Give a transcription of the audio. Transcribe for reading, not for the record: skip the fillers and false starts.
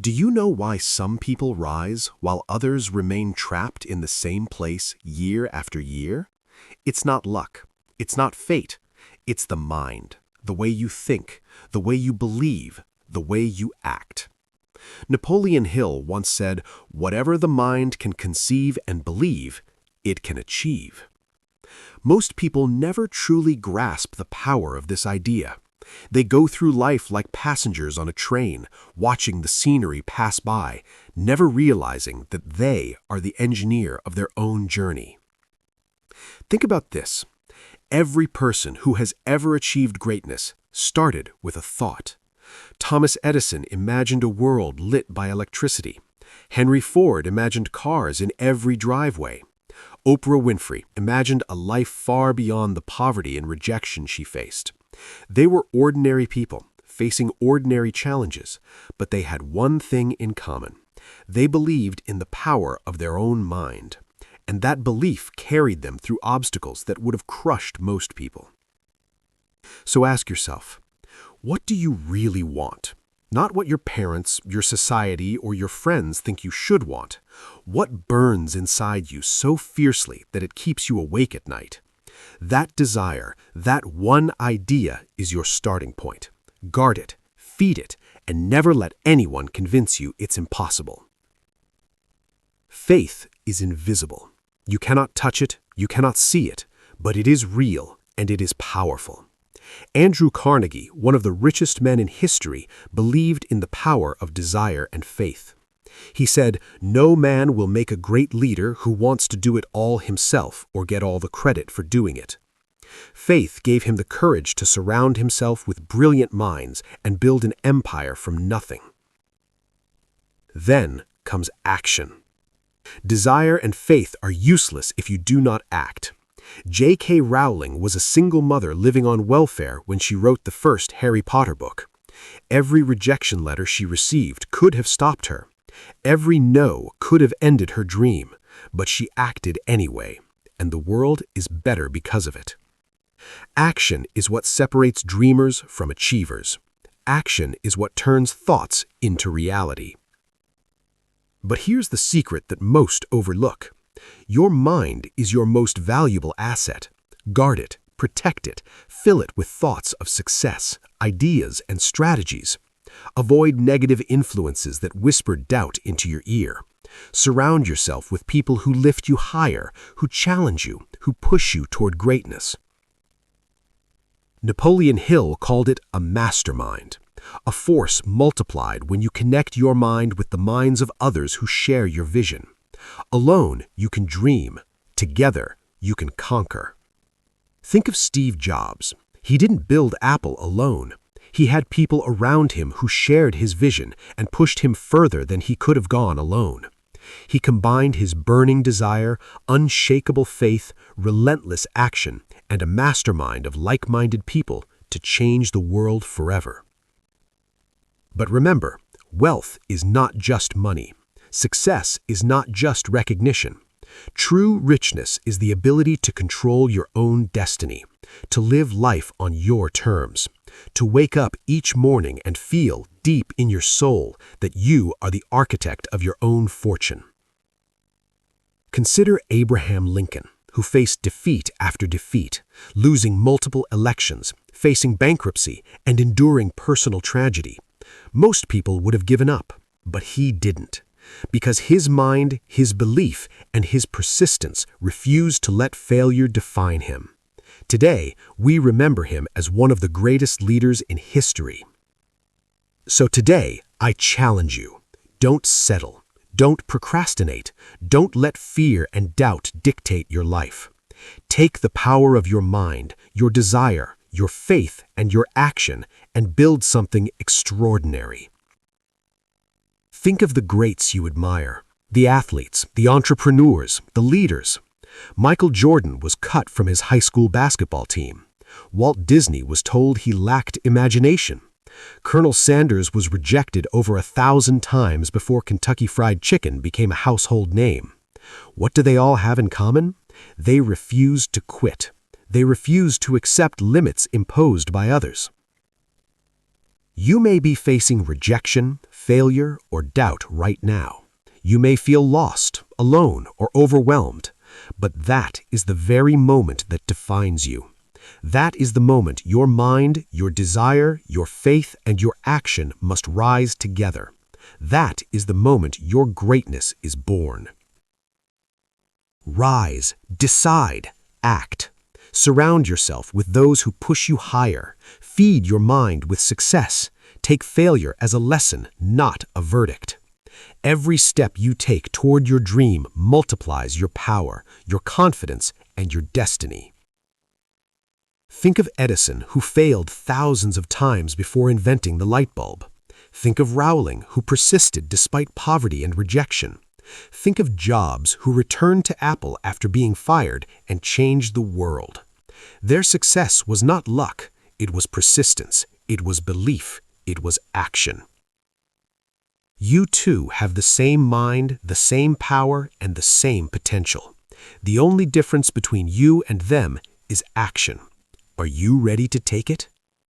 Do you know why some people rise while others remain trapped in the same place year after year? It's not luck. It's not fate. It's the mind, the way you think, the way you believe, the way you act. Napoleon Hill once said, "Whatever the mind can conceive and believe, it can achieve." Most people never truly grasp the power of this idea. They go through life like passengers on a train, watching the scenery pass by, never realizing that they are the engineer of their own journey. Think about this. Every person who has ever achieved greatness started with a thought. Thomas Edison imagined a world lit by electricity. Henry Ford imagined cars in every driveway. Oprah Winfrey imagined a life far beyond the poverty and rejection she faced. They were ordinary people, facing ordinary challenges, but they had one thing in common. They believed in the power of their own mind, and that belief carried them through obstacles that would have crushed most people. So ask yourself, what do you really want? Not what your parents, your society, or your friends think you should want. What burns inside you so fiercely that it keeps you awake at night? That desire, that one idea is your starting point. Guard it, feed it, and never let anyone convince you it's impossible. Faith is invisible. You cannot touch it, you cannot see it, but it is real and it is powerful. Andrew Carnegie, one of the richest men in history, believed in the power of desire and faith. He said, "No man will make a great leader who wants to do it all himself or get all the credit for doing it." Faith gave him the courage to surround himself with brilliant minds and build an empire from nothing. Then comes action. Desire and faith are useless if you do not act. J.K. Rowling was a single mother living on welfare when she wrote the first Harry Potter book. Every rejection letter she received could have stopped her. Every no could have ended her dream, but she acted anyway, and the world is better because of it. Action is what separates dreamers from achievers. Action is what turns thoughts into reality. But here's the secret that most overlook. Your mind is your most valuable asset. Guard it, protect it, fill it with thoughts of success, ideas, and strategies. Avoid negative influences that whisper doubt into your ear. Surround yourself with people who lift you higher, who challenge you, who push you toward greatness. Napoleon Hill called it a mastermind, a force multiplied when you connect your mind with the minds of others who share your vision. Alone, you can dream. Together, you can conquer. Think of Steve Jobs. He didn't build Apple alone. He had people around him who shared his vision and pushed him further than he could have gone alone. He combined his burning desire, unshakable faith, relentless action, and a mastermind of like-minded people to change the world forever. But remember, wealth is not just money. Success is not just recognition. True richness is the ability to control your own destiny, to live life on your terms, to wake up each morning and feel deep in your soul that you are the architect of your own fortune. Consider Abraham Lincoln, who faced defeat after defeat, losing multiple elections, facing bankruptcy, and enduring personal tragedy. Most people would have given up, but he didn't. Because his mind, his belief, and his persistence refused to let failure define him. Today, we remember him as one of the greatest leaders in history. So today, I challenge you. Don't settle. Don't procrastinate. Don't let fear and doubt dictate your life. Take the power of your mind, your desire, your faith, and your action, and build something extraordinary. Think of the greats you admire, the athletes, the entrepreneurs, the leaders. Michael Jordan was cut from his high school basketball team. Walt Disney was told he lacked imagination. Colonel Sanders was rejected over 1,000 times before Kentucky Fried Chicken became a household name. What do they all have in common? They refused to quit. They refused to accept limits imposed by others. You may be facing rejection, failure, or doubt right now. You may feel lost, alone, or overwhelmed, but that is the very moment that defines you. That is the moment your mind, your desire, your faith, and your action must rise together. That is the moment your greatness is born. Rise, decide, act. Surround yourself with those who push you higher. Feed your mind with success. Take failure as a lesson, not a verdict. Every step you take toward your dream multiplies your power, your confidence, and your destiny. Think of Edison, who failed thousands of times before inventing the light bulb. Think of Rowling, who persisted despite poverty and rejection. Think of Jobs, who returned to Apple after being fired and changed the world. Their success was not luck, it was persistence, it was belief, it was action. You too have the same mind, the same power, and the same potential. The only difference between you and them is action. Are you ready to take it?